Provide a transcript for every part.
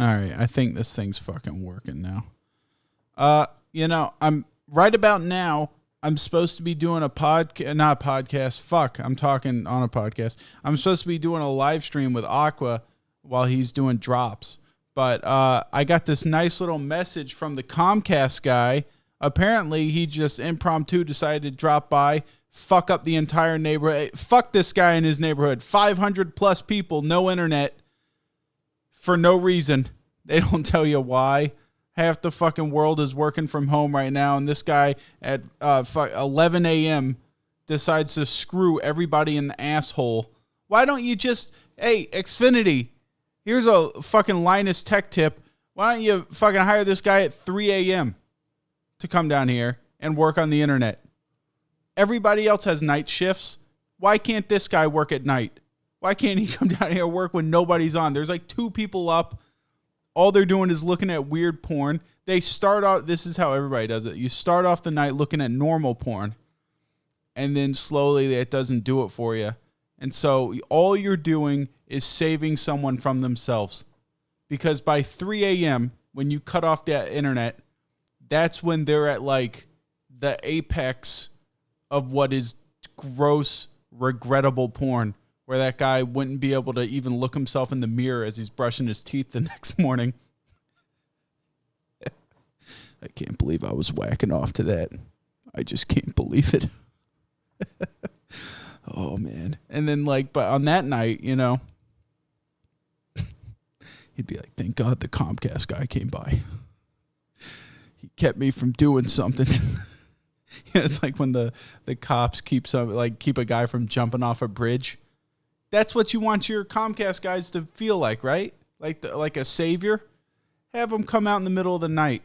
All right, I think this thing's fucking working now. I'm right about now. I'm supposed to be doing not a podcast. Fuck, I'm talking on a podcast. I'm supposed to be doing a live stream with Aqua while he's doing drops. But I got this nice little message from the Comcast guy. Apparently, he just impromptu decided to drop by, fuck up the entire neighborhood. Fuck this guy in his neighborhood. 500 plus people, no internet for no reason. They don't tell you why. Half the fucking world is working from home right now, and this guy at 11 a.m. decides to screw everybody in the asshole. Why don't you just, hey, Xfinity, here's a fucking Linus Tech tip. Why don't you fucking hire this guy at 3 a.m. to come down here and work on the internet? Everybody else has night shifts. Why can't this guy work at night? Why can't he come down here and work when nobody's on? There's like 2 people up. All they're doing is looking at weird porn. They start out, this is how everybody does it. You start off the night looking at normal porn, and then slowly it doesn't do it for you. And so all you're doing is saving someone from themselves. Because by 3 a.m., when you cut off that internet, that's when they're at like the apex of what is gross, regrettable porn, where that guy wouldn't be able to even look himself in the mirror as he's brushing his teeth the next morning. I can't believe I was whacking off to that. I just can't believe it. Oh, man. And then, but on that night, he'd be like, thank God the Comcast guy came by. He kept me from doing something. It's like when the cops keep a guy from jumping off a bridge. That's what you want your Comcast guys to feel like, right? Like a savior. Have them come out in the middle of the night.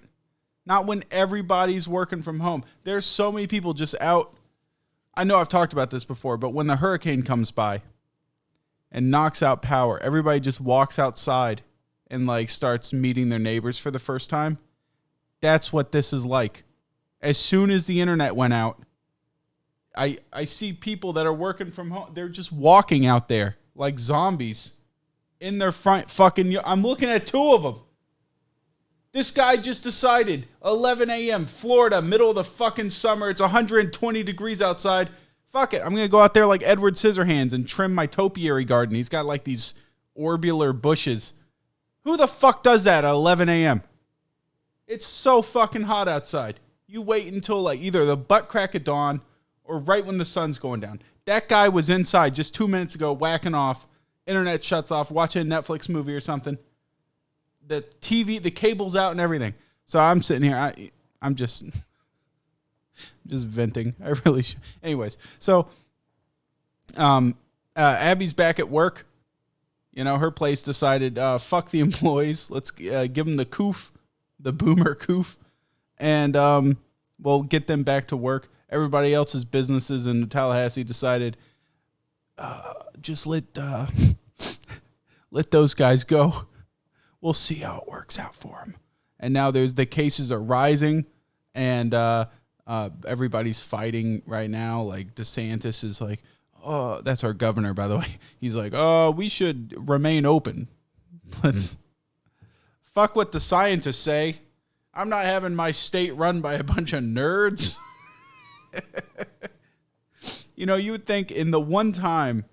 Not when everybody's working from home. There's so many people just out. I know I've talked about this before, but when the hurricane comes by and knocks out power, everybody just walks outside and starts meeting their neighbors for the first time. That's what this is like. As soon as the internet went out, I see people that are working from home. They're just walking out there like zombies in their front fucking. I'm looking at 2 of them. This guy just decided 11 a.m. Florida, middle of the fucking summer. It's 120 degrees outside. Fuck it. I'm going to go out there like Edward Scissorhands and trim my topiary garden. He's got these orbular bushes. Who the fuck does that at 11 a.m.? It's so fucking hot outside. You wait until either the butt crack of dawn or right when the sun's going down. That guy was inside just 2 minutes ago whacking off. Internet shuts off, watching a Netflix movie or something. The TV, the cable's out and everything. So I'm sitting here. I'm just venting. I really should. Anyways, so Abby's back at work. Her place decided, fuck the employees. Let's give them the Coof, the boomer Coof. And we'll get them back to work. Everybody else's businesses in Tallahassee decided, just let those guys go. We'll see how it works out for them. And now the cases are rising, and everybody's fighting right now. DeSantis is oh, that's our governor, by the way. He's like, oh, we should remain open. Let's fuck what the scientists say. I'm not having my state run by a bunch of nerds. You would think in the one time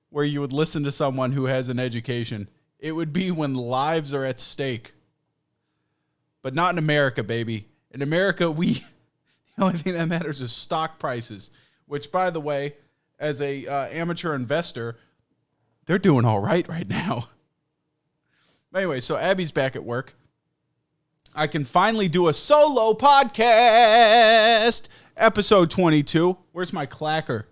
where you would listen to someone who has an education, it would be when lives are at stake. But not in America, baby. In America, the only thing that matters is stock prices, which, by the way, as a amateur investor, they're doing all right now. But anyway, so Abby's back at work. I can finally do a solo podcast. Episode 22. Where's my clacker?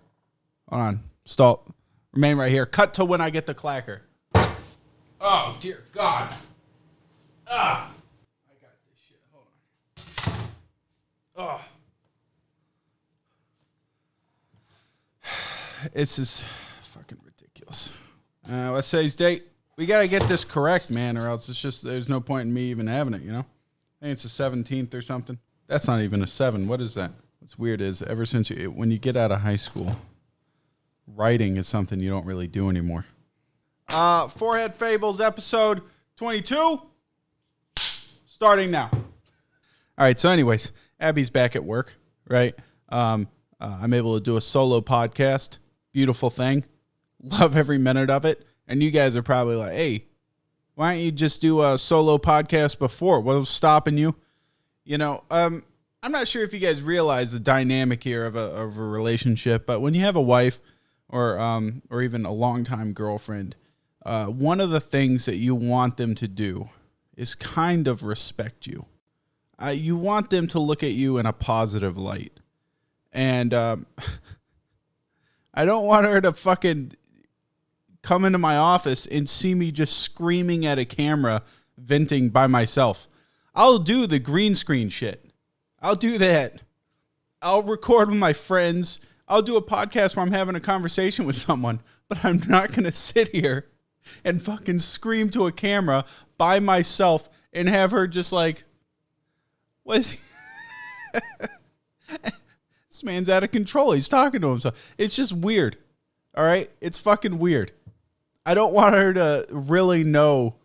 Hold on. Stop. Remain right here. Cut to when I get the clacker. Oh, dear God. I got this shit. Hold on. Oh. It's just fucking ridiculous. Let's say his date. We got to get this correct, man, or else there's no point in me even having it, I think it's the 17th or something. That's not even a 7. What is that? What's weird is ever since when you get out of high school, writing is something you don't really do anymore. Forehead Fables, episode 22. Starting now. All right. So anyways, Abby's back at work, right? I'm able to do a solo podcast. Beautiful thing. Love every minute of it. And you guys are probably like, hey, why don't you just do a solo podcast before? What was stopping you? You know, I'm not sure if you guys realize the dynamic here of a relationship, but when you have a wife or even a longtime girlfriend, one of the things that you want them to do is kind of respect you. You want them to look at you in a positive light. And I don't want her to fucking come into my office and see me just screaming at a camera, venting by myself. I'll do the green screen shit. I'll do that. I'll record with my friends. I'll do a podcast where I'm having a conversation with someone, but I'm not going to sit here and fucking scream to a camera by myself and have her just like, what is he? This man's out of control. He's talking to himself. It's just weird. All right? It's fucking weird. I don't want her to really know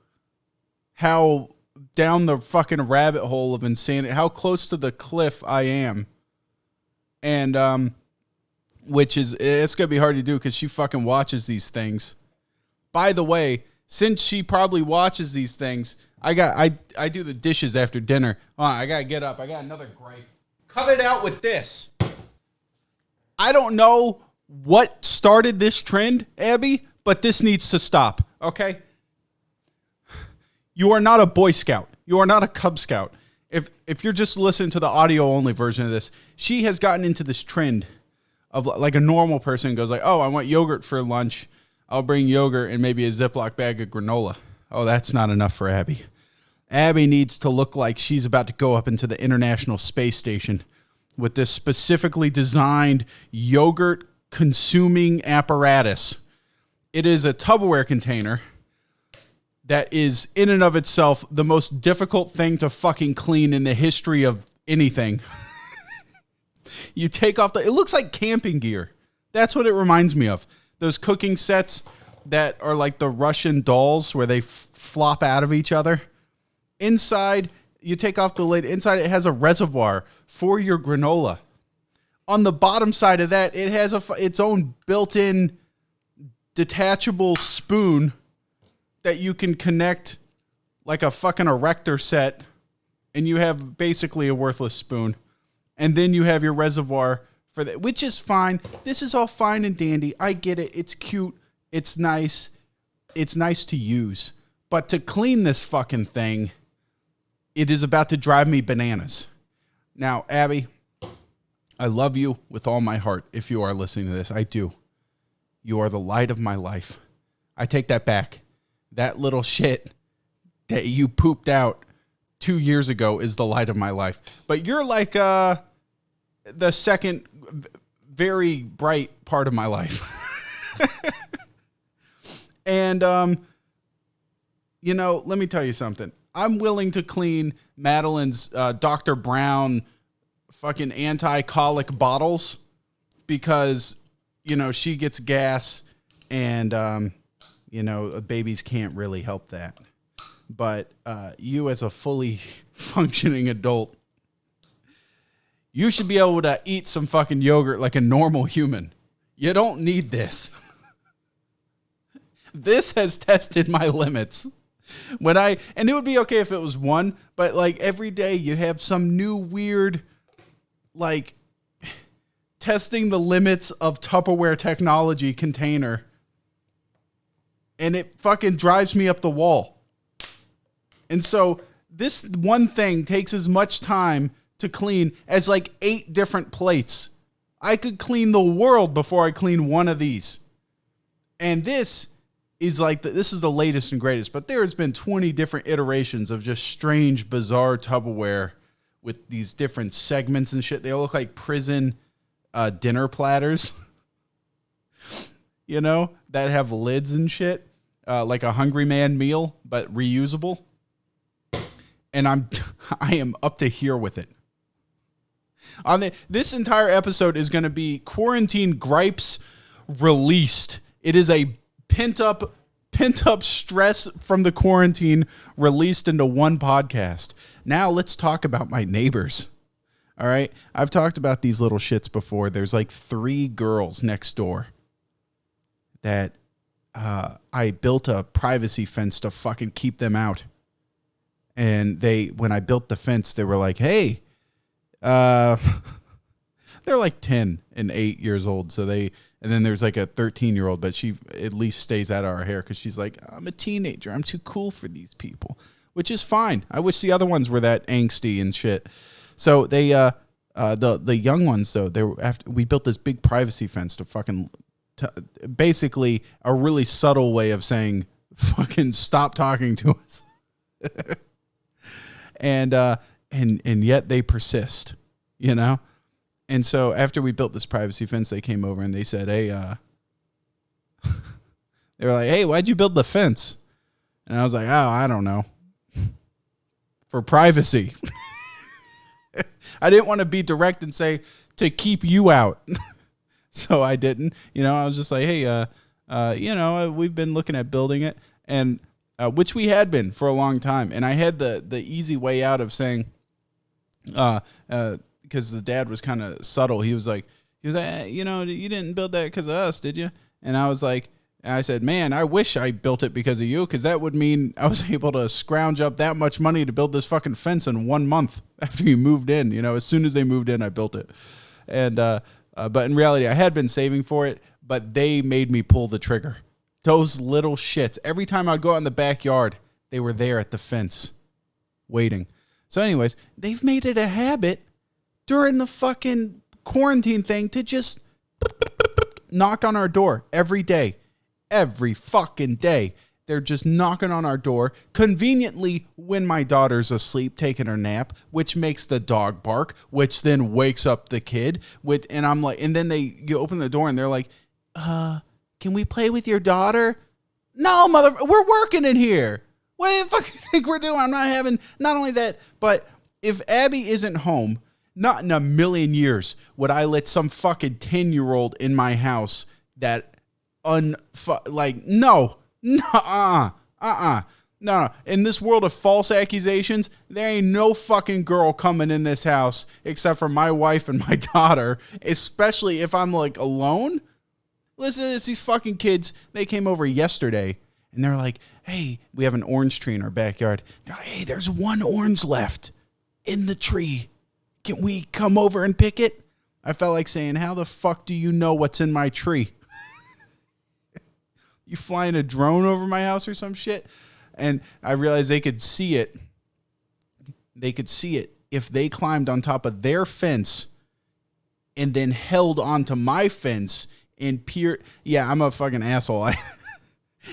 how down the fucking rabbit hole of insanity, how close to the cliff I am. And, which is, it's going to be hard to do because she fucking watches these things. By the way, since she probably watches these things, I do the dishes after dinner. I got to get up. I got another gripe. Cut it out with this. I don't know what started this trend, Abby, but this needs to stop, okay? You are not a Boy Scout. You are not a Cub Scout. If you're just listening to the audio-only version of this, she has gotten into this trend of like a normal person goes like, oh, I want yogurt for lunch. I'll bring yogurt and maybe a Ziploc bag of granola. Oh, that's not enough for Abby. Abby needs to look like she's about to go up into the International Space Station with this specifically designed yogurt-consuming apparatus. It is a Tupperware container that is in and of itself the most difficult thing to fucking clean in the history of anything. You take off it looks like camping gear. That's what it reminds me of. Those cooking sets that are like the Russian dolls where they flop out of each other. Inside, you take off the lid. Inside, it has a reservoir for your granola. On the bottom side of that, it has its own built-in detachable spoon that you can connect like a fucking erector set, and you have basically a worthless spoon. And then you have your reservoir for that, which is fine. This is all fine and dandy. I get it. It's cute. It's nice. It's nice to use. But to clean this fucking thing, it is about to drive me bananas. Now, Abby, I love you with all my heart. If you are listening to this, I do. You are the light of my life. I take that back. That little shit that you pooped out 2 years ago is the light of my life. But you're like the second very bright part of my life. And, you know, let me tell you something. I'm willing to clean Madeline's Dr. Brown fucking anti-colic bottles because, you know, she gets gas and, you know, babies can't really help that. But you as a fully functioning adult, you should be able to eat some fucking yogurt like a normal human. You don't need this. This has tested my limits. And it would be okay if it was one, but like every day you have some new weird, like testing the limits of Tupperware technology container. And it fucking drives me up the wall. And so this one thing takes as much time to clean as like 8 different plates. I could clean the world before I clean one of these. And this is like, this is the latest and greatest, but there has been 20 different iterations of just strange, bizarre Tupperware with these different segments and shit. They all look like prison dinner platters, you know, that have lids and shit, like a Hungry Man meal, but reusable. And I am up to here with it. This entire episode is going to be Quarantine Gripes Released. It is a pent-up pent up stress from the quarantine released into one podcast. Now let's talk about my neighbors. All right. I've talked about these little shits before. There's like 3 girls next door that I built a privacy fence to fucking keep them out. And when I built the fence, they were like, hey, they're like 10 and 8 years old. And then there's like a 13-year-old, but she at least stays out of our hair because she's like, I'm a teenager. I'm too cool for these people, which is fine. I wish the other ones were that angsty and shit. So the young ones, though, we built this big privacy fence to basically a really subtle way of saying, fucking stop talking to us. And yet they persist, you know? And so after we built this privacy fence, they came over and they said, hey, they were like, hey, why'd you build the fence? And I was like, oh, I don't know. For privacy. I didn't want to be direct and say to keep you out. So I didn't, I was just like, hey, we've been looking at building it, and which we had been for a long time. And I had the easy way out of saying, because the dad was kind of subtle. He was like, you didn't build that because of us, did you? And I said, man, I wish I built it because of you, because that would mean I was able to scrounge up that much money to build this fucking fence in 1 month after you moved in. As soon as they moved in, I built it. And but in reality, I had been saving for it, but they made me pull the trigger. Those little shits. Every time I'd go out in the backyard, they were there at the fence waiting. So anyways, they've made it a habit during the fucking quarantine thing to just knock on our door every day. Every fucking day. They're just knocking on our door conveniently when my daughter's asleep taking her nap, which makes the dog bark, which then wakes up the kid. And I'm like, and then you open the door and they're like, can we play with your daughter? No, we're working in here. What do you fucking think we're doing? Not only that, but if Abby isn't home, not in a million years would I let some fucking 10-year-old in my house that no. In this world of false accusations, there ain't no fucking girl coming in this house except for my wife and my daughter, especially if I'm like alone. Listen to this, these fucking kids, they came over yesterday and they're like, hey, we have an orange tree in our backyard. They're like, hey, there's 1 orange left in the tree. Can we come over and pick it? I felt like saying, how the fuck do you know what's in my tree? You flying a drone over my house or some shit? And I realized they could see it. They could see it if they climbed on top of their fence and then held onto my fence and peered. Yeah, I'm a fucking asshole.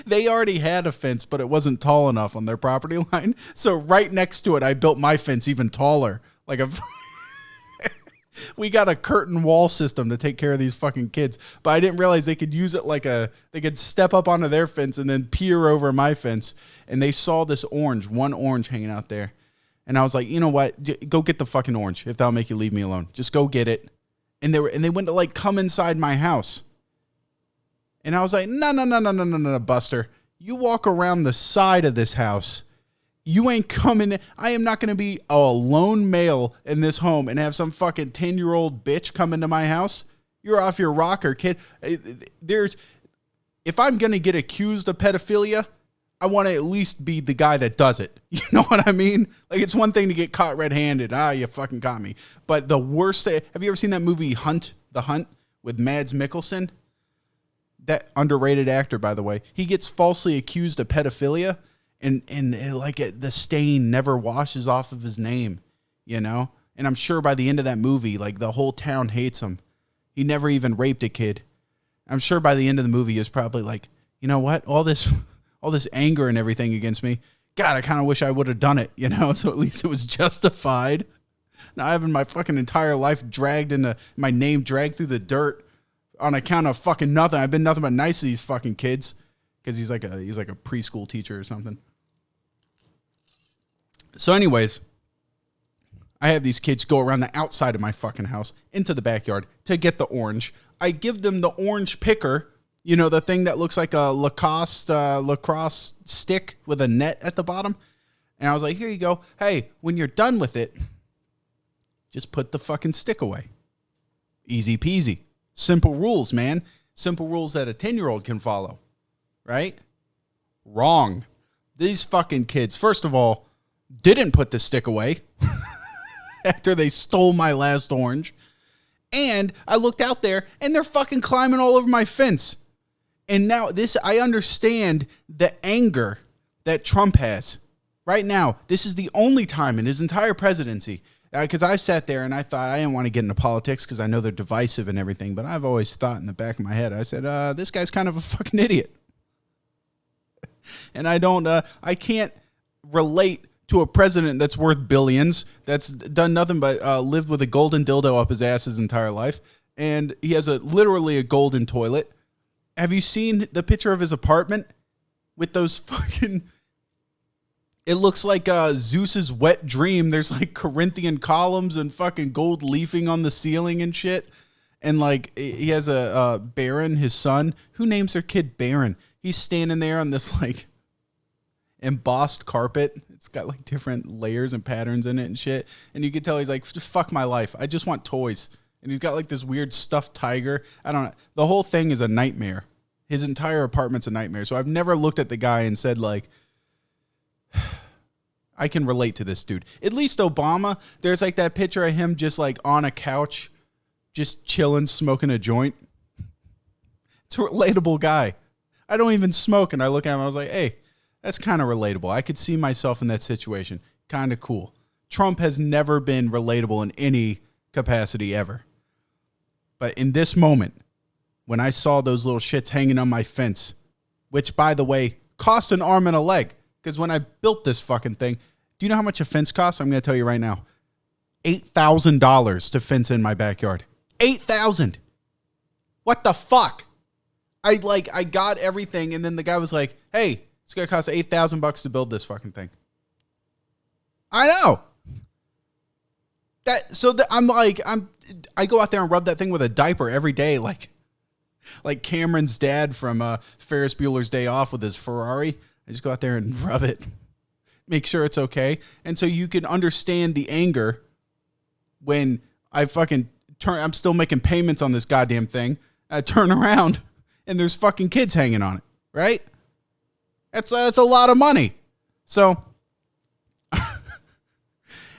They already had a fence, but it wasn't tall enough on their property line. So right next to it, I built my fence even taller. We got a curtain wall system to take care of these fucking kids, but I didn't realize they could use it they could step up onto their fence and then peer over my fence. And they saw this 1 orange hanging out there. And I was like, you know what? Go get the fucking orange if that'll make you leave me alone. Just go get it. And they went to come inside my house. And I was like, no, Buster. You walk around the side of this house. You ain't coming in. I am not going to be a lone male in this home and have some fucking 10-year-old bitch come into my house. You're off your rocker, kid. If I'm going to get accused of pedophilia, I want to at least be the guy that does it. You know what I mean? It's one thing to get caught red-handed. You fucking got me. But the worst thing, have you ever seen that movie The Hunt with Mads Mikkelsen? That underrated actor, by the way. He gets falsely accused of pedophilia. And the stain never washes off of his name, And I'm sure by the end of that movie, the whole town hates him. He never even raped a kid. I'm sure by the end of the movie, he was probably like, you know what? All this anger and everything against me. God, I kind of wish I would have done it, So at least it was justified. Now having my fucking entire life my name dragged through the dirt on account of fucking nothing. I've been nothing but nice to these fucking kids. Because he's like a preschool teacher or something. So anyways, I have these kids go around the outside of my fucking house into the backyard to get the orange. I give them the orange picker, You know, the thing that looks like a lacrosse stick with a net at the bottom. And I was like, here you go. Hey, when you're done with it, just put the fucking stick away. Easy peasy. Simple rules, man. Simple rules that a 10-year-old can follow. Right? Wrong. These fucking kids, first of all, didn't put the stick away after they stole my last orange. And I looked out there and they're fucking climbing all over my fence. And now I understand the anger that Trump has. Right now, this is the only time in his entire presidency, because I've sat there and I thought I didn't want to get into politics because I know they're divisive and everything, but I've always thought in the back of my head, I said, this guy's kind of a fucking idiot. And I can't relate to a president that's worth billions, that's done nothing but lived with a golden dildo up his ass his entire life, and he has literally a golden toilet. Have you seen the picture of his apartment with those fucking... It looks like Zeus's wet dream. There's like Corinthian columns and fucking gold leafing on the ceiling and shit. And like he has a Baron, his son. Who names their kid Baron? He's standing there on this like embossed carpet. It's got like different layers and patterns in it and shit. And you can tell he's like, just fuck my life. I just want toys. And he's got like this weird stuffed tiger. I don't know. The whole thing is a nightmare. His entire apartment's a nightmare. So I've never looked at the guy and said like, I can relate to this dude. At least Obama, there's like that picture of him just like on a couch, just chilling, smoking a joint. It's a relatable guy. I don't even smoke. And I look at him, I was like, hey, that's kind of relatable. I could see myself in that situation. Kind of cool. Trump has never been relatable in any capacity ever. But in this moment, when I saw those little shits hanging on my fence, which, by the way, cost an arm and a leg. Because when I built this fucking thing, do you know how much a fence costs? I'm going to tell you right now. $8,000 to fence in my backyard. $8,000. What the fuck? I got everything, and then the guy was like, hey, it's going to cost $8,000 to build this fucking thing. I know. I go out there and rub that thing with a diaper every day, like Cameron's dad from Ferris Bueller's Day Off with his Ferrari. I just go out there and rub it, make sure it's okay. And so you can understand the anger when I fucking I'm still making payments on this goddamn thing. I turn around and there's fucking kids hanging on it, right? That's a lot of money. So,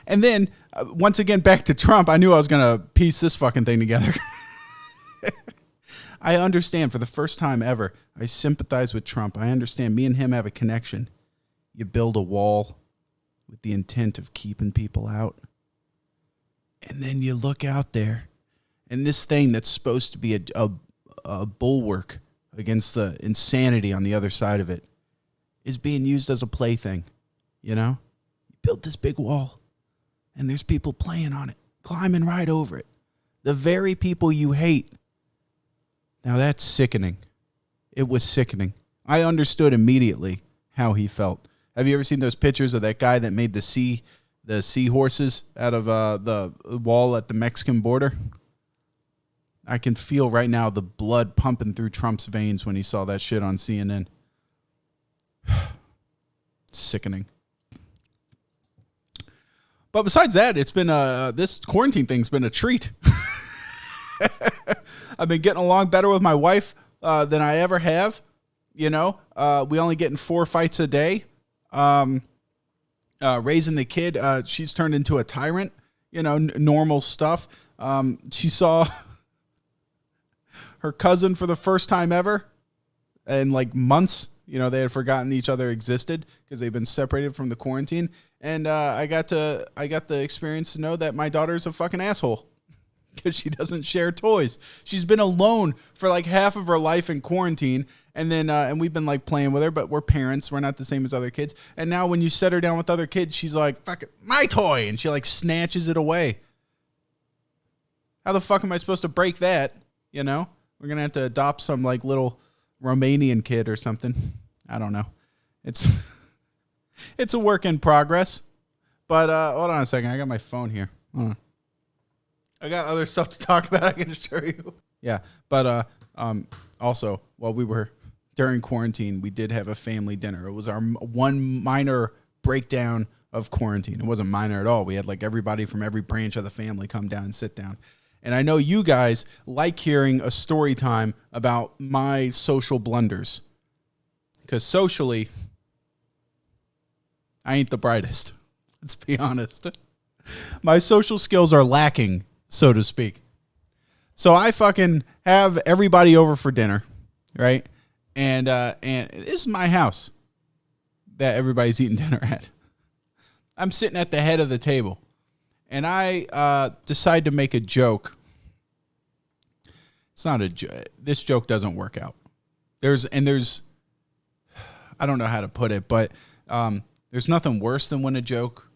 and then once again, back to Trump, I knew I was going to piece this fucking thing together. I understand for the first time ever. I sympathize with Trump. I understand me and him have a connection. You build a wall with the intent of keeping people out. And then you look out there and this thing that's supposed to be a bulwark against the insanity on the other side of it is being used as a plaything. You know, you built this big wall and there's people playing on it, climbing right over it. The very people you hate. Now that's sickening. It was sickening. I understood immediately how he felt. Have you ever seen those pictures of that guy that made the seahorses out of the wall at the Mexican border? I can feel right now the blood pumping through Trump's veins when he saw that shit on CNN. Sickening. But besides that, it's been this quarantine thing's been a treat. I've been getting along better with my wife than I ever have. You know, we only getting 4 fights a day. Raising the kid, she's turned into a tyrant. You know, normal stuff. She saw her cousin for the first time ever in like months. You know, they had forgotten each other existed because they've been separated from the quarantine. And I got the experience to know that my daughter's a fucking asshole. Because she doesn't share toys. She's been alone for like half of her life in quarantine. And then, and we've been like playing with her, but we're parents. We're not the same as other kids. And now when you set her down with other kids, she's like, fuck it, my toy. And she like snatches it away. How the fuck am I supposed to break that? You know, we're going to have to adopt some like little Romanian kid or something. I don't know. It's a work in progress. But hold on a second. I got my phone here. Hold on. I got other stuff to talk about. I can show you. Yeah, but also, while we were during quarantine, we did have a family dinner. It was our one minor breakdown of quarantine. It wasn't minor at all. We had like everybody from every branch of the family come down and sit down. And I know you guys like hearing a story time about my social blunders. Because socially, I ain't the brightest. Let's be honest. My social skills are lacking, so to speak. So I fucking have everybody over for dinner, right? And this is my house that everybody's eating dinner at. I'm sitting at the head of the table, and I decide to make a joke. It's not a joke. This joke doesn't work out. There's I don't know how to put it, but there's nothing worse than when a joke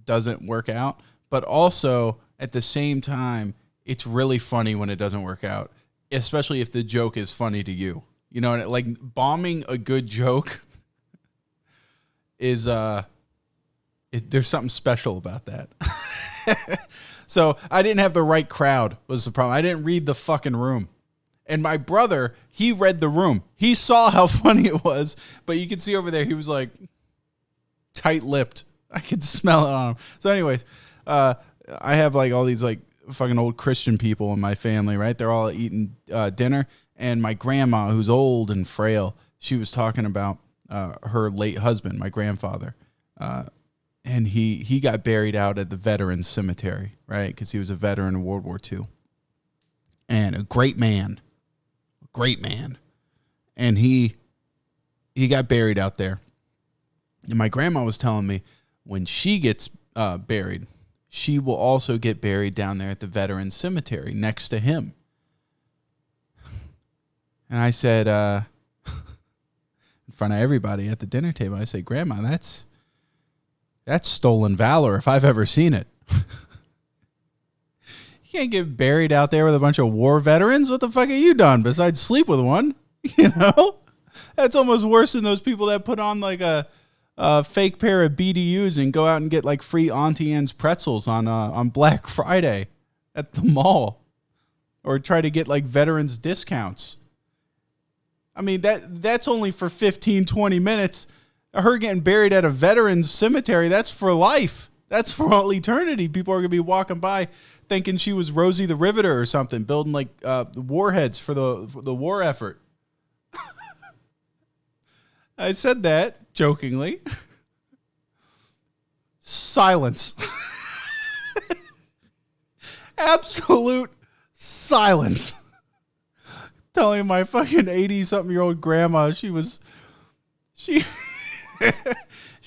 doesn't work out. But also, at the same time, it's really funny when it doesn't work out, especially if the joke is funny to you. You know, like bombing a good joke is there's something special about that. So I didn't have the right crowd was the problem. I didn't read the fucking room. And my brother, he read the room. He saw how funny it was, but you can see over there, he was like tight-lipped. I could smell it on him. So anyways, I have like all these like fucking old Christian people in my family, right? They're all eating dinner. And my grandma, who's old and frail, she was talking about her late husband, my grandfather. And he got buried out at the Veterans Cemetery, right? Because he was a veteran of World War II. And a great man. And he got buried out there. And my grandma was telling me when she gets buried, she will also get buried down there at the Veterans Cemetery next to him. And I said, in front of everybody at the dinner table, I said, Grandma, that's stolen valor if I've ever seen it. You can't get buried out there with a bunch of war veterans. What the fuck have you done besides sleep with one? You know? That's almost worse than those people that put on like a fake pair of BDUs and go out and get like free Auntie Anne's pretzels on Black Friday at the mall. Or try to get like veterans discounts. I mean, that's only for 15, 20 minutes. Her getting buried at a veterans cemetery, that's for life. That's for all eternity. People are going to be walking by thinking she was Rosie the Riveter or something, building like warheads for the war effort. I said that jokingly. Silence. Absolute silence. Telling my fucking 80-something-year-old grandma she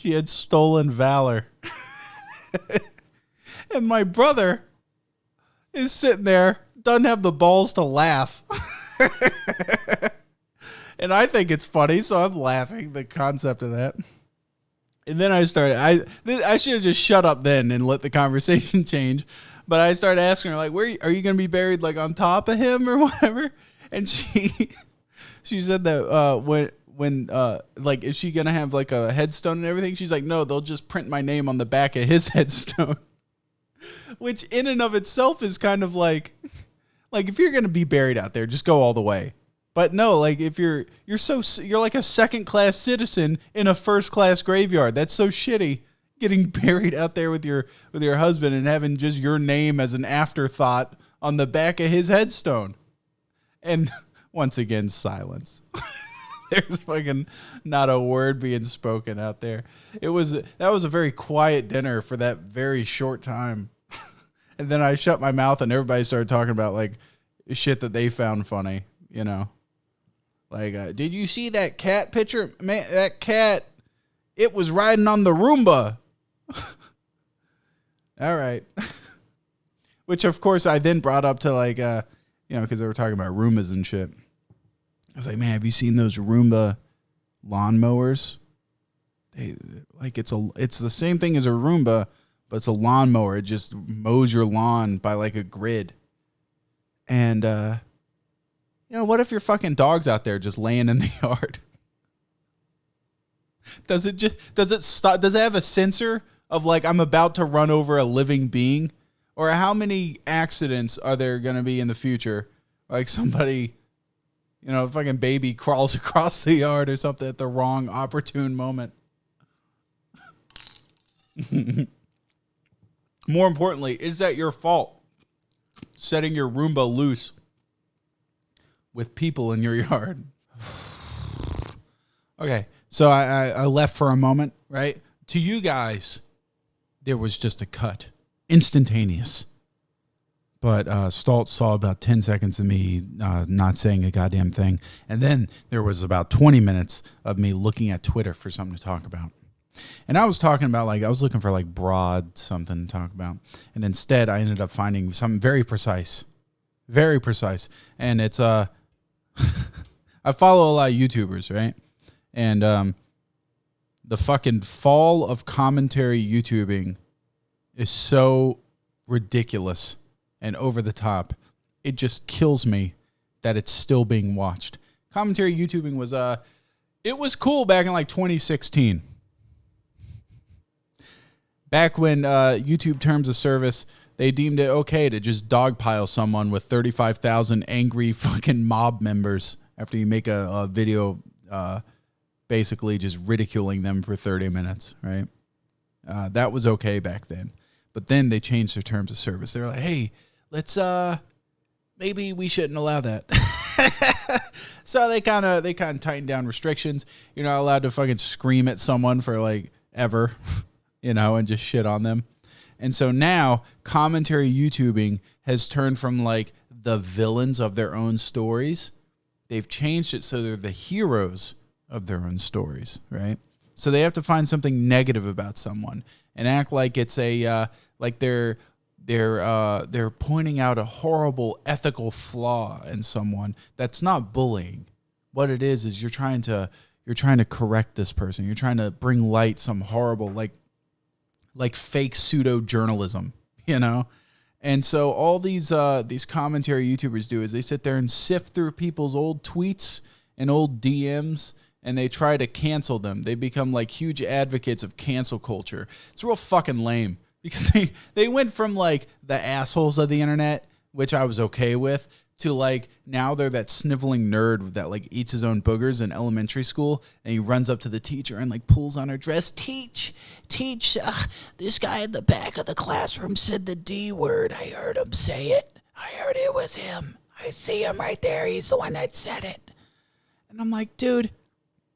had stolen valor. And my brother is sitting there, doesn't have the balls to laugh. And I think it's funny, so I'm laughing, the concept of that. And then I should have just shut up then and let the conversation change. But I started asking her, like, where are you going to be buried, like, on top of him or whatever? And she said that when like, is she going to have, like, a headstone and everything? She's like, no, they'll just print my name on the back of his headstone. Which in and of itself is kind of like if you're going to be buried out there, just go all the way. But no, like if you're like a second-class citizen in a first-class graveyard. That's so shitty, getting buried out there with your husband and having just your name as an afterthought on the back of his headstone. And once again, silence. There's fucking not a word being spoken out there. That was a very quiet dinner for that very short time. And then I shut my mouth and everybody started talking about like shit that they found funny, you know. Like, did you see that cat picture? Man, that cat, it was riding on the Roomba. All right. Which, of course, I then brought up to, like, because they were talking about Roombas and shit. I was like, man, have you seen those Roomba lawnmowers? It's the same thing as a Roomba, but it's a lawnmower. It just mows your lawn by, like, a grid. And, what if your fucking dog's out there just laying in the yard? Does it have a sensor of like, I'm about to run over a living being? Or how many accidents are there going to be in the future? Like somebody You know, the fucking baby crawls across the yard or something at the wrong opportune moment. More importantly, is that your fault? Setting your Roomba loose with people in your yard. Okay, so I left for a moment, right? To you guys, there was just a cut. Instantaneous. But Stalt saw about 10 seconds of me not saying a goddamn thing. And then there was about 20 minutes of me looking at Twitter for something to talk about. And I was talking about, like, I was looking for, like, broad something to talk about. And instead, I ended up finding something very precise. Very precise. And it's, I follow a lot of YouTubers, right? And the fucking fall of commentary YouTubing is so ridiculous and over the top. It just kills me that it's still being watched. Commentary YouTubing was, it was cool back in, like, 2016. Back when YouTube terms of service, they deemed it okay to just dogpile someone with 35,000 angry fucking mob members after you make a video basically just ridiculing them for 30 minutes, right? That was okay back then. But then they changed their terms of service. They were like, hey, let's, maybe we shouldn't allow that. So they kind of tightened down restrictions. You're not allowed to fucking scream at someone for, like, ever. You know, and just shit on them. And so now commentary YouTubing has turned from, like, the villains of their own stories. They've changed it so they're the heroes of their own stories, right? So they have to find something negative about someone and act like it's a like they're pointing out a horrible ethical flaw in someone. That's not bullying. What it is you're trying to correct this person. You're trying to bring light some horrible, like fake pseudo journalism, you know? And so all these commentary YouTubers do is they sit there and sift through people's old tweets and old DMs, and they try to cancel them. They become, like, huge advocates of cancel culture. It's real fucking lame because they went from, like, the assholes of the internet, which I was okay with, to, like, now they're that sniveling nerd that, like, eats his own boogers in elementary school, and he runs up to the teacher and, like, pulls on her dress. Teach, this guy in the back of the classroom said the D word. I heard him say it. I heard it was him. I see him right there. He's the one that said it. And I'm like, dude,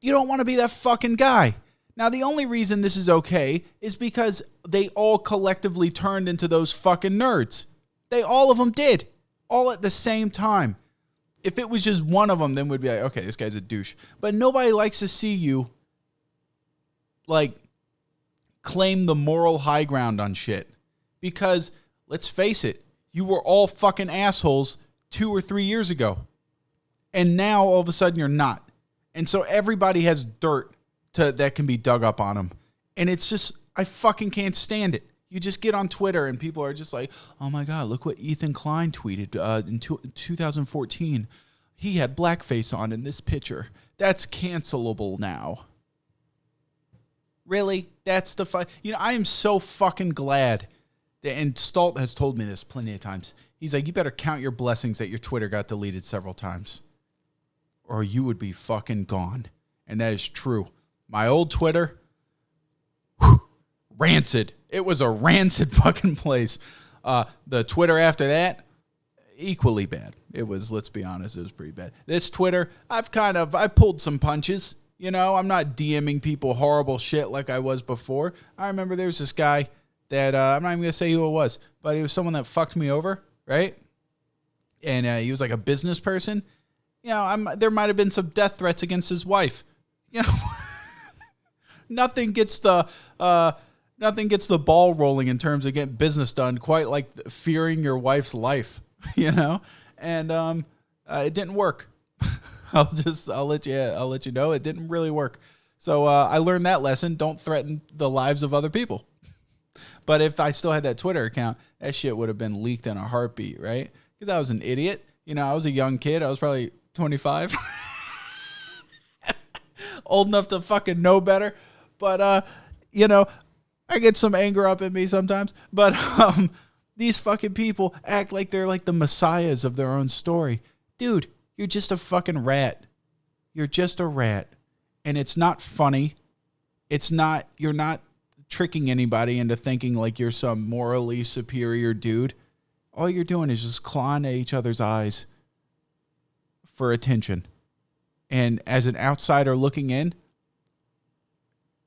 you don't want to be that fucking guy. Now, the only reason this is okay is because they all collectively turned into those fucking nerds. All of them did. All at the same time. If it was just one of them, then we'd be like, okay, this guy's a douche. But nobody likes to see you, like, claim the moral high ground on shit. Because, let's face it, you were all fucking assholes 2 or 3 years ago. And now, all of a sudden, you're not. And so everybody has dirt that can be dug up on them. And it's just, I fucking can't stand it. You just get on Twitter and people are just like, oh my God, look what Ethan Klein tweeted in 2014. He had blackface on in this picture. That's cancelable now. Really? That's the I am so fucking glad that, and Stalt has told me this plenty of times. He's like, you better count your blessings that your Twitter got deleted several times, or you would be fucking gone. And that is true. My old Twitter, rancid. It was a rancid fucking place. The Twitter after that, equally bad. It was, let's be honest, it was pretty bad. This Twitter, I pulled some punches. You know, I'm not DMing people horrible shit like I was before. I remember there was this guy that, I'm not even going to say who it was, but he was someone that fucked me over, right? And he was like a business person. You know, there might have been some death threats against his wife. You know, nothing gets the ball rolling in terms of getting business done quite like fearing your wife's life, you know? And it didn't work. I'll let you know it didn't really work. So I learned that lesson. Don't threaten the lives of other people. But if I still had that Twitter account, that shit would have been leaked in a heartbeat, right? Because I was an idiot. You know, I was a young kid. I was probably 25. Old enough to fucking know better. But, you know, I get some anger up in me sometimes. But these fucking people act like they're like the messiahs of their own story. Dude, You're just a fucking rat. You're just a rat. And it's not funny. You're not tricking anybody into thinking like you're some morally superior dude. All you're doing is just clawing at each other's eyes for attention. And as an outsider looking in,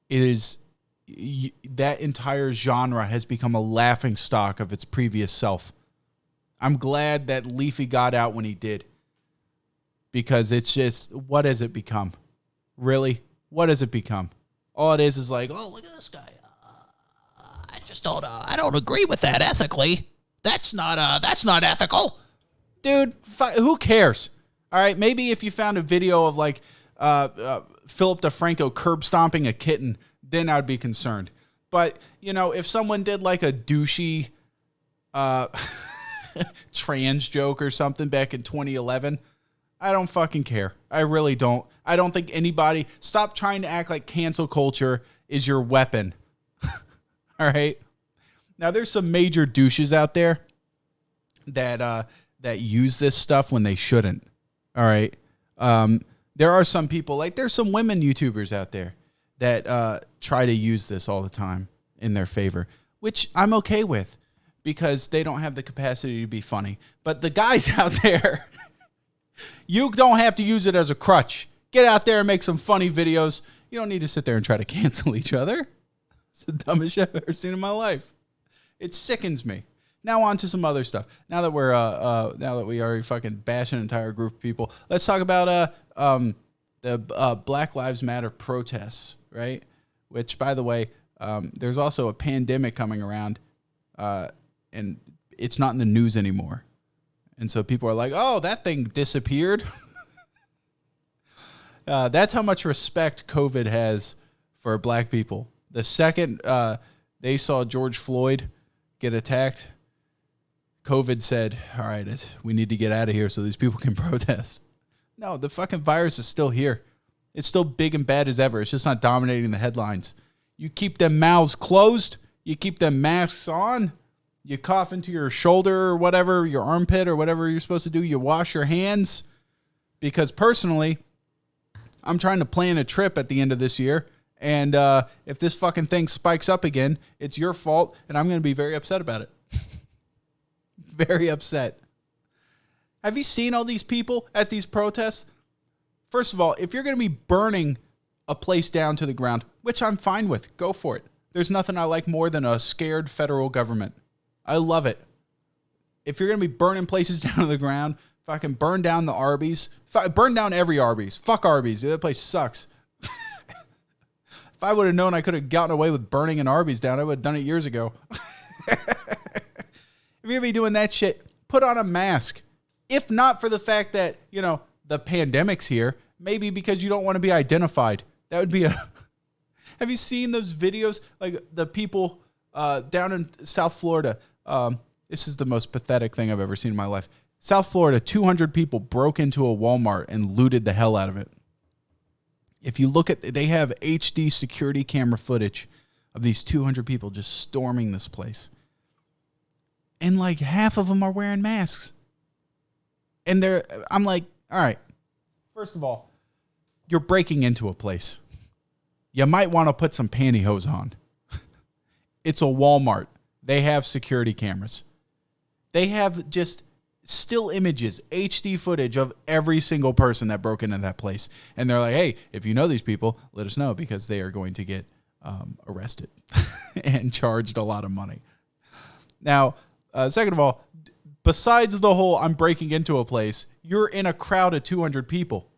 that entire genre has become a laughing stock of its previous self. I'm glad that Leafy got out when he did. Because it's just, what has it become? Really? What has it become? All it is like, oh, look at this guy. I don't agree with that ethically. That's not ethical. Dude, who cares? All right, maybe if you found a video of like Philip DeFranco curb stomping a kitten, then I'd be concerned. But, if someone did like a douchey trans joke or something back in 2011, I don't fucking care. I really don't. I don't think anybody... Stop trying to act like cancel culture is your weapon. All right? Now, there's some major douches out there that use this stuff when they shouldn't. All right? There are some people... there's some women YouTubers out there that try to use this all the time in their favor, which I'm okay with because they don't have the capacity to be funny. But the guys out there... You don't have to use it as a crutch. Get out there and make some funny videos. You don't need to sit there and try to cancel each other. It's the dumbest shit I've ever seen in my life. It sickens me. Now on to some other stuff. Now that we already fucking bashed an entire group of people, let's talk about the Black Lives Matter protests, right? Which, by the way, there's also a pandemic coming around, and it's not in the news anymore. And so people are like, oh, that thing disappeared. That's how much respect COVID has for black people. The second they saw George Floyd get attacked, COVID said, all right, we need to get out of here so these people can protest. No, the fucking virus is still here. It's still big and bad as ever. It's just not dominating the headlines. You keep them mouths closed. You keep them masks on. You cough into your shoulder or whatever, your armpit or whatever you're supposed to do. You wash your hands. Because personally, I'm trying to plan a trip at the end of this year. And if this fucking thing spikes up again, it's your fault. And I'm going to be very upset about it. Very upset. Have you seen all these people at these protests? First of all, if you're going to be burning a place down to the ground, which I'm fine with, go for it. There's nothing I like more than a scared federal government. I love it. If you're going to be burning places down to the ground, fucking burn down the Arby's. Burn down every Arby's. Fuck Arby's. That place sucks. If I would have known I could have gotten away with burning an Arby's down, I would have done it years ago. If you're going to be doing that shit, put on a mask. If not for the fact that, the pandemic's here, maybe because you don't want to be identified. That would be a... Have you seen those videos? Like the people down in South Florida... this is the most pathetic thing I've ever seen in my life. South Florida, 200 people broke into a Walmart and looted the hell out of it. If you look at, they have HD security camera footage of these 200 people just storming this place. And like half of them are wearing masks. And I'm like, all right, first of all, you're breaking into a place. You might want to put some pantyhose on. It's a Walmart. They have security cameras. They have just still images, HD footage of every single person that broke into that place. And they're like, hey, if you know these people, let us know because they are going to get arrested and charged a lot of money. Now, second of all, besides the whole I'm breaking into a place, you're in a crowd of 200 people.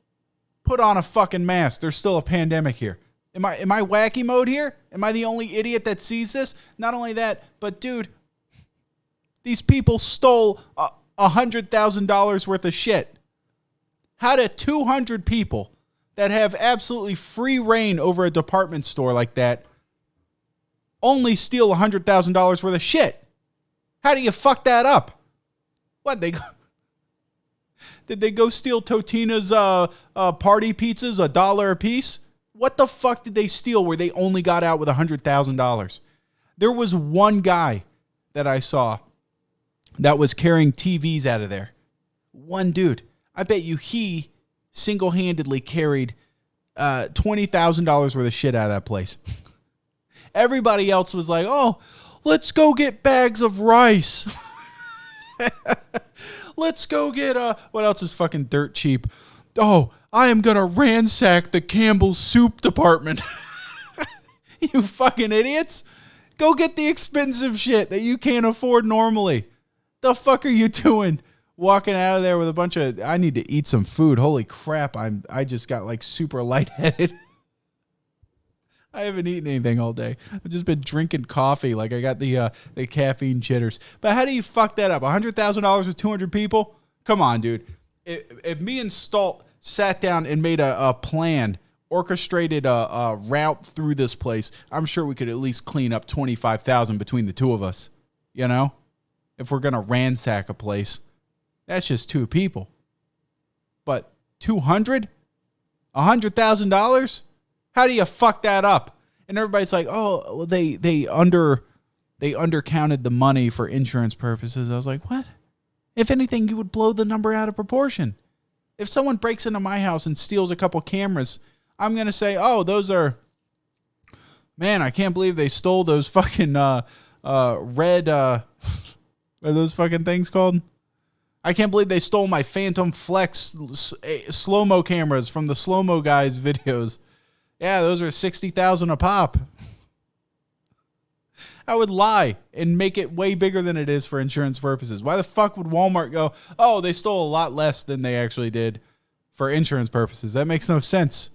Put on a fucking mask. There's still a pandemic here. Am I wacky mode here? Am I the only idiot that sees this? Not only that, but dude, these people stole $100,000 worth of shit. How did 200 people that have absolutely free reign over a department store like that only steal $100,000 worth of shit? How do you fuck that up? What, did they go steal Totina's party pizzas $1 a piece? What the fuck did they steal where they only got out with $100,000? There was one guy that I saw that was carrying TVs out of there. One dude. I bet you he single-handedly carried $20,000 worth of shit out of that place. Everybody else was like, oh, let's go get bags of rice. Let's go get, what else is fucking dirt cheap? Oh, I am going to ransack the Campbell's soup department. You fucking idiots. Go get the expensive shit that you can't afford normally. The fuck are you doing? Walking out of there with a bunch of, I need to eat some food. Holy crap, I just got like super lightheaded. I haven't eaten anything all day. I've just been drinking coffee. Like I got the caffeine jitters. But how do you fuck that up? $100,000 with 200 people? Come on, dude. If me and Stolt sat down and made a plan, orchestrated a route through this place, I'm sure we could at least clean up 25,000 between the two of us. You know? If we're going to ransack a place. That's just two people. But 200? $100,000? How do you fuck that up? And everybody's like, oh, well, they undercounted the money for insurance purposes. I was like, what? If anything, you would blow the number out of proportion. If someone breaks into my house and steals a couple cameras, I'm going to say, oh, those are, man, I can't believe they stole those fucking red, what are those fucking things called? I can't believe they stole my Phantom Flex slow-mo cameras from the slow-mo guys' videos. Yeah, those are 60,000 a pop. I would lie and make it way bigger than it is for insurance purposes. Why the fuck would Walmart go, oh, they stole a lot less than they actually did for insurance purposes? That makes no sense.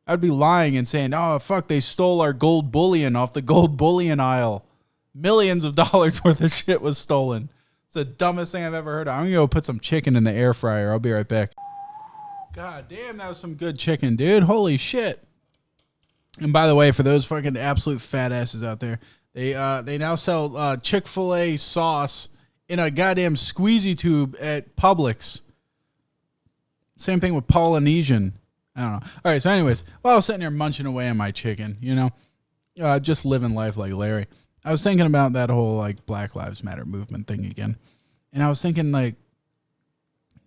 I'd be lying and saying, oh, fuck, they stole our gold bullion off the gold bullion aisle. Millions of dollars worth of shit was stolen. It's the dumbest thing I've ever heard of. I'm going to go put some chicken in the air fryer. I'll be right back. God damn, that was some good chicken, dude. Holy shit. And by the way, for those fucking absolute fat asses out there, they now sell Chick-fil-A sauce in a goddamn squeezy tube at Publix. Same thing with Polynesian. I don't know. All right, so anyways, while I was sitting there munching away on my chicken, you know, just living life like Larry, I was thinking about that whole like Black Lives Matter movement thing again. And I was thinking like,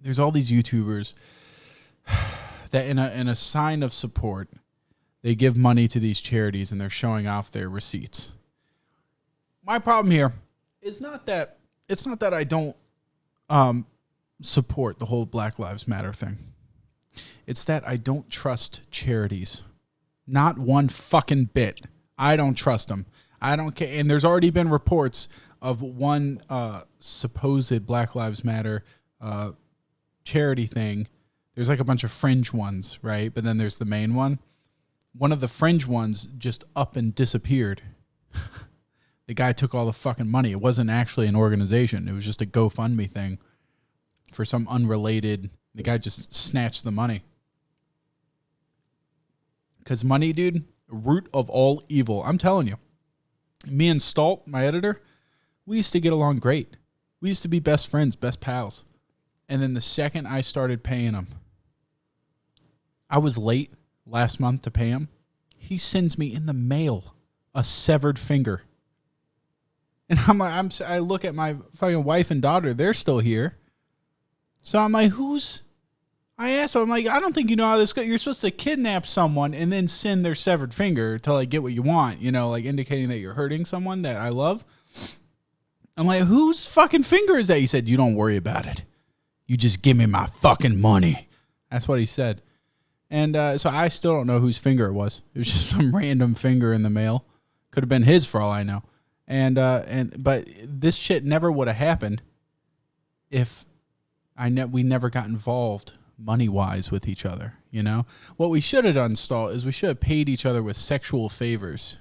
there's all these YouTubers that in a sign of support, they give money to these charities and they're showing off their receipts. My problem here is not that I don't support the whole Black Lives Matter thing. It's that I don't trust charities. Not one fucking bit. I don't trust them. I don't care. And there's already been reports of one supposed Black Lives Matter charity thing. There's like a bunch of fringe ones, right? But then there's the main one. One of the fringe ones just up and disappeared. The guy took all the fucking money. It wasn't actually an organization. It was just a GoFundMe thing for some unrelated. The guy just snatched the money. Because money, dude, root of all evil. I'm telling you. Me and Stolt, my editor, we used to get along great. We used to be best friends, best pals. And then the second I started paying him, I was late last month to pay him. He sends me in the mail a severed finger. And I look at my fucking wife and daughter. They're still here. So I'm like, I asked him, I'm like, I don't think you know how this goes. You're supposed to kidnap someone and then send their severed finger to like get what you want, you know, like indicating that you're hurting someone that I love. I'm like, whose fucking finger is that? He said, you don't worry about it. You just give me my fucking money. That's what he said. And so I still don't know whose finger it was. It was just some random finger in the mail. Could have been his for all I know. But this shit never would have happened if we never got involved money-wise with each other, you know? What we should have done, Stall, is we should have paid each other with sexual favors.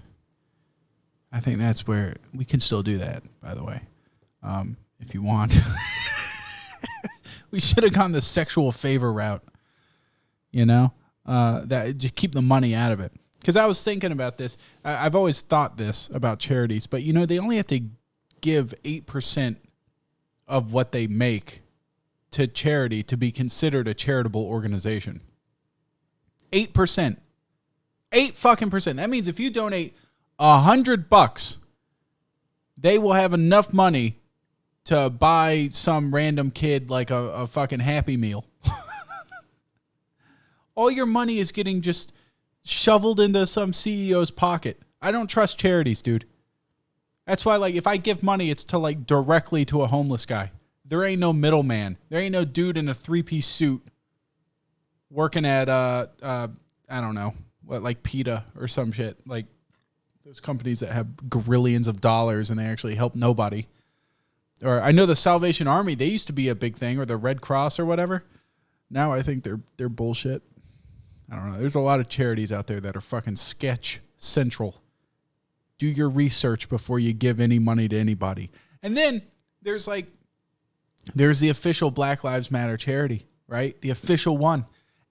I think that's where we can still do that, by the way, if you want. We should have gone the sexual favor route, you know? That just keep the money out of it. Because I was thinking about this. I've always thought this about charities, but, you know, they only have to give 8% of what they make to charity to be considered a charitable organization. 8%. 8 fucking percent. That means if you donate $100, they will have enough money to buy some random kid like a fucking Happy Meal. All your money is getting just shoveled into some CEO's pocket. I don't trust charities, dude. That's why, like, if I give money, it's to, like, directly to a homeless guy. There ain't no middleman. There ain't no dude in a 3-piece suit working at, I don't know, what, like PETA or some shit. Like, those companies that have grillions of dollars and they actually help nobody. Or I know the Salvation Army, they used to be a big thing, or the Red Cross or whatever. Now I think they're bullshit. I don't know. There's a lot of charities out there that are fucking sketch central. Do your research before you give any money to anybody. And then there's the official Black Lives Matter charity, right? The official one.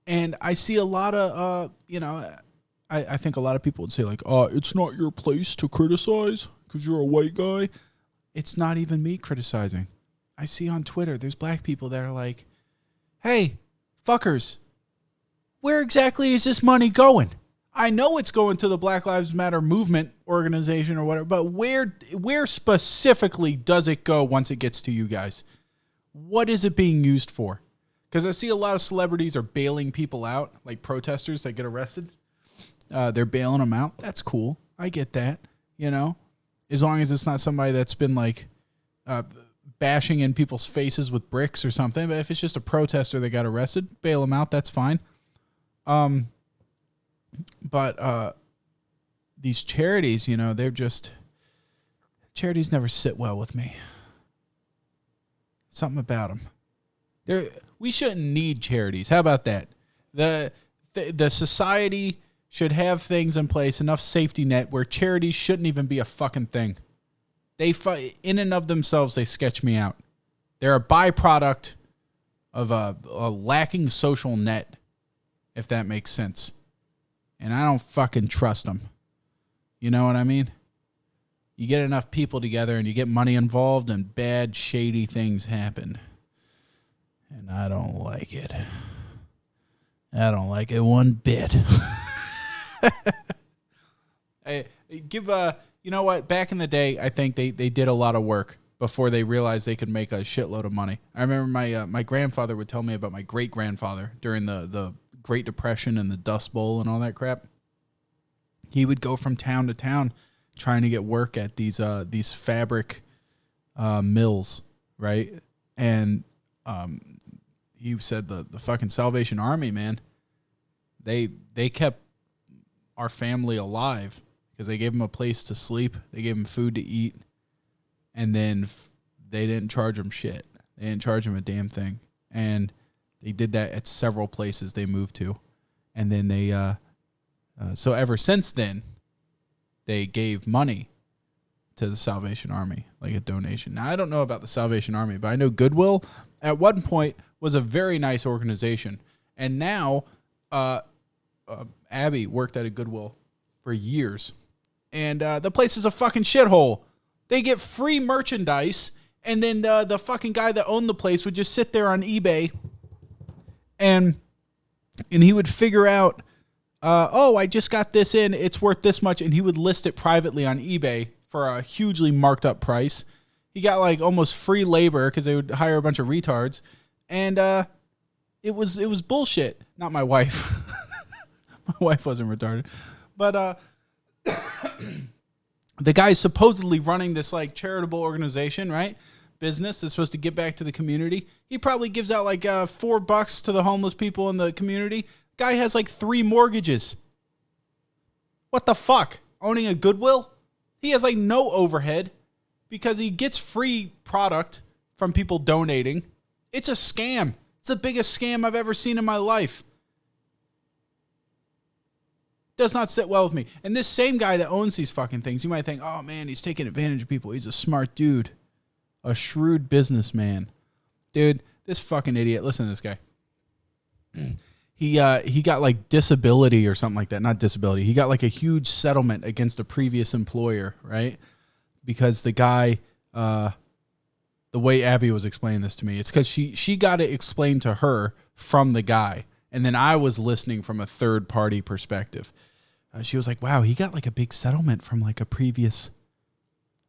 And I see a lot of, I think a lot of people would say like, it's not your place to criticize because you're a white guy. It's not even me criticizing. I see on Twitter, there's black people that are like, hey, fuckers, where exactly is this money going? I know it's going to the Black Lives Matter movement organization or whatever, but where specifically does it go once it gets to you guys? What is it being used for? Because I see a lot of celebrities are bailing people out, like protesters that get arrested. They're bailing them out. That's cool. I get that, as long as it's not somebody that's been like bashing in people's faces with bricks or something. But if it's just a protester that got arrested, bail them out. That's fine. But these charities, charities never sit well with me. Something about them. We shouldn't need charities. How about that? The society should have things in place, enough safety net where charities shouldn't even be a fucking thing. They in and of themselves, they sketch me out. They're a byproduct of a lacking social net, if that makes sense. And I don't fucking trust them. You know what I mean? You get enough people together and you get money involved and bad, shady things happen. And I don't like it. I don't like it one bit. You know what? Back in the day, I think they did a lot of work before they realized they could make a shitload of money. I remember my grandfather would tell me about my great-grandfather during the Great Depression and the Dust Bowl and all that crap. He would go from town to town trying to get work at these fabric mills, right? And he said the fucking Salvation Army, man, they kept our family alive because they gave him a place to sleep, they gave him food to eat, and then they didn't charge him shit. They didn't charge him a damn thing. And they did that at several places they moved to. And then they, so ever since then, they gave money to the Salvation Army, like a donation. Now, I don't know about the Salvation Army, but I know Goodwill at one point was a very nice organization. And now, Abby worked at a Goodwill for years. And the place is a fucking shithole. They get free merchandise, and then the fucking guy that owned the place would just sit there on eBay, and he would figure out, I just got this in, it's worth this much, and he would list it privately on eBay for a hugely marked up price. He got like almost free labor because they would hire a bunch of retards, and it was bullshit. Not my wife. My wife wasn't retarded, but the guy's supposedly running this like charitable organization, right? Business that's supposed to give back to the community. He probably gives out like $4 to the homeless people in the community. Guy has like 3 mortgages. What the fuck? Owning a Goodwill? He has like no overhead because he gets free product from people donating. It's a scam. It's the biggest scam I've ever seen in my life. Does not sit well with me. And this same guy that owns these fucking things, you might think, oh man, he's taking advantage of people. He's a smart dude. A shrewd businessman. Dude, this fucking idiot. Listen to this guy. He got like disability or something like that. Not disability. He got like a huge settlement against a previous employer, right? Because the guy, the way Abby was explaining this to me, it's because she got it explained to her from the guy. And then I was listening from a third party perspective. She was like, wow, he got like a big settlement from like a previous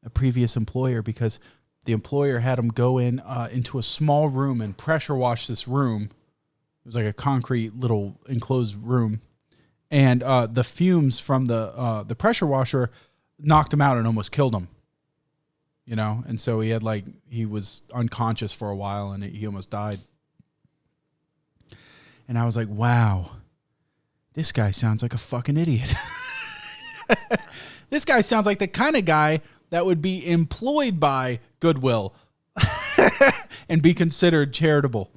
employer because the employer had him go into a small room and pressure wash this room It was like a concrete little enclosed room. And the fumes from the pressure washer knocked him out and almost killed him. You know? And so he was unconscious for a while and he almost died. And I was like, wow, this guy sounds like a fucking idiot. This guy sounds like the kind of guy that would be employed by Goodwill and be considered charitable.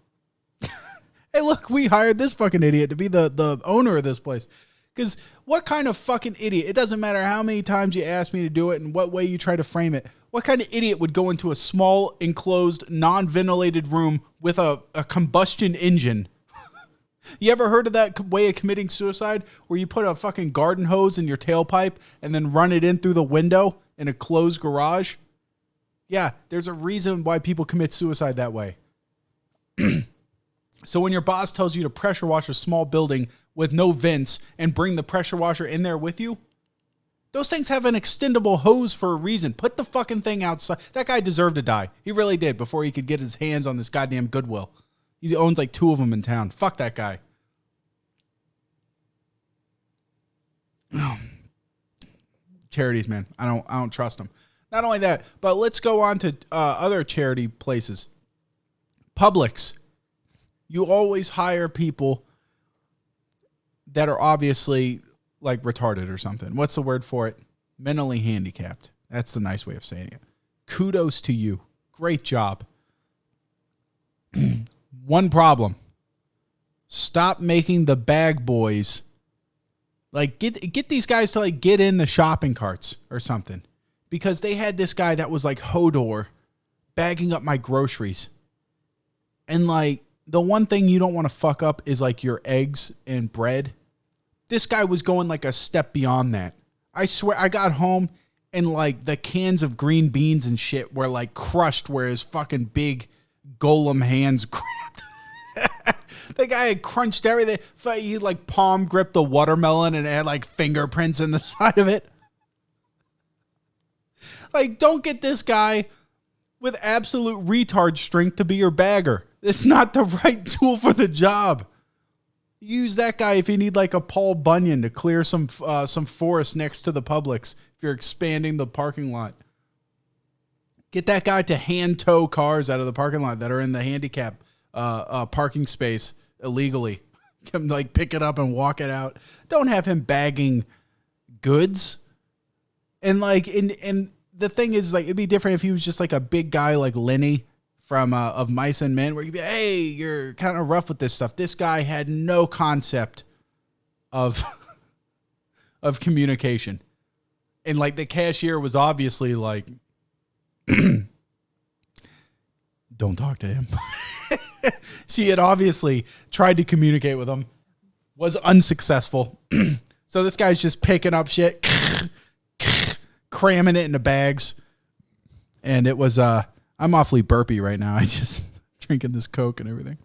Hey, look, we hired this fucking idiot to be the owner of this place. Because what kind of fucking idiot, it doesn't matter how many times you ask me to do it and what way you try to frame it, what kind of idiot would go into a small, enclosed, non-ventilated room with a combustion engine? You ever heard of that way of committing suicide where you put a fucking garden hose in your tailpipe and then run it in through the window in a closed garage? Yeah, there's a reason why people commit suicide that way. So when your boss tells you to pressure wash a small building with no vents and bring the pressure washer in there with you, those things have an extendable hose for a reason. Put the fucking thing outside. That guy deserved to die. He really did before he could get his hands on this goddamn Goodwill. He owns like 2 of them in town. Fuck that guy. Charities, man. I don't trust them. Not only that, but let's go on to other charity places. Publix. You always hire people that are obviously like retarded or something. What's the word for it? Mentally handicapped. That's the nice way of saying it. Kudos to you. Great job. One problem. Stop making the bag boys like get these guys to like get in the shopping carts or something, because they had this guy that was like Hodor bagging up my groceries. And like the one thing you don't want to fuck up is like your eggs and bread. This guy was going like a step beyond that. I swear I got home and like the cans of green beans and shit were like crushed where his fucking big golem hands grabbed. The guy had crunched everything. He like palm gripped the watermelon and it had like fingerprints in the side of it. Like, don't get this guy with absolute retard strength to be your bagger. It's not the right tool for the job. Use that guy if you need like a Paul Bunyan to clear some forest next to the Publix if you're expanding the parking lot. Get that guy to hand tow cars out of the parking lot that are in the handicap parking space illegally. Come like pick it up and walk it out. Don't have him bagging goods. And like and the thing is, like, it'd be different if he was just like a big guy like Lenny from of Mice and Men, where you'd be, hey, you're kind of rough with this stuff. This guy had no concept of of communication. And like the cashier was obviously like, don't talk to him. She had obviously tried to communicate with him, was unsuccessful. So this guy's just picking up shit, cramming it into bags. And it was, I'm awfully burpy right now. I just drinking this Coke and everything.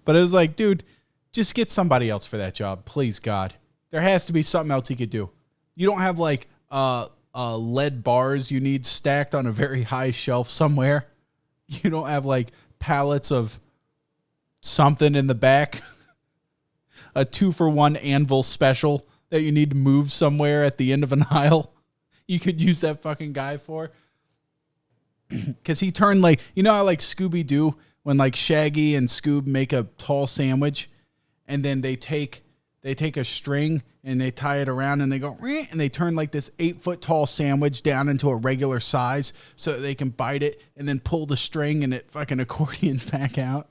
But it was like, dude, just get somebody else for that job. Please, God. There has to be something else he could do. You don't have like lead bars you need stacked on a very high shelf somewhere. You don't have like pallets of something in the back. A 2-for-1 anvil special that you need to move somewhere at the end of an aisle. You could use that fucking guy for. Because he turned like, you know how like Scooby-Doo, when like Shaggy and Scoob make a tall sandwich and then they take a string and they tie it around and they go, and they turn like this 8-foot tall sandwich down into a regular size so that they can bite it and then pull the string and it fucking accordions back out.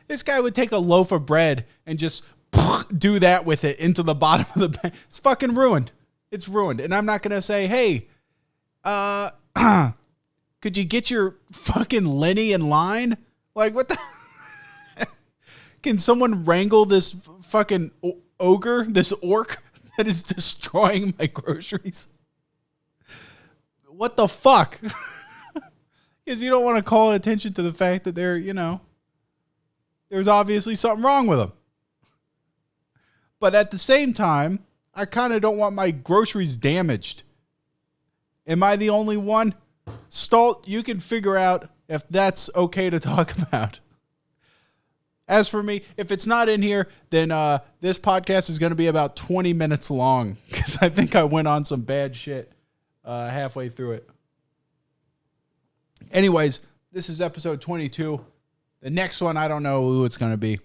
This guy would take a loaf of bread and just do that with it into the bottom of the bag. It's fucking ruined. It's ruined. And I'm not going to say, hey, could you get your fucking Lenny in line? Like, what the? Can someone wrangle this fucking ogre, this orc that is destroying my groceries? What the fuck? Because you don't want to call attention to the fact that they're, you know, there's obviously something wrong with them. But at the same time, I kind of don't want my groceries damaged. Am I the only one? Stalt, you can figure out if that's okay to talk about. As for me, if it's not in here, then this podcast is going to be about 20 minutes long because I think I went on some bad shit halfway through it. Anyways, this is episode 22. The next one, I don't know who it's going to be.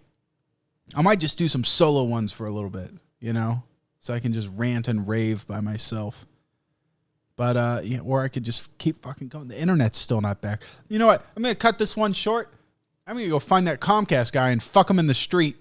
I might just do some solo ones for a little bit, you know, so I can just rant and rave by myself. But, yeah, or I could just keep fucking going. The internet's still not back. You know what? I'm going to cut this one short. I'm going to go find that Comcast guy and fuck him in the street.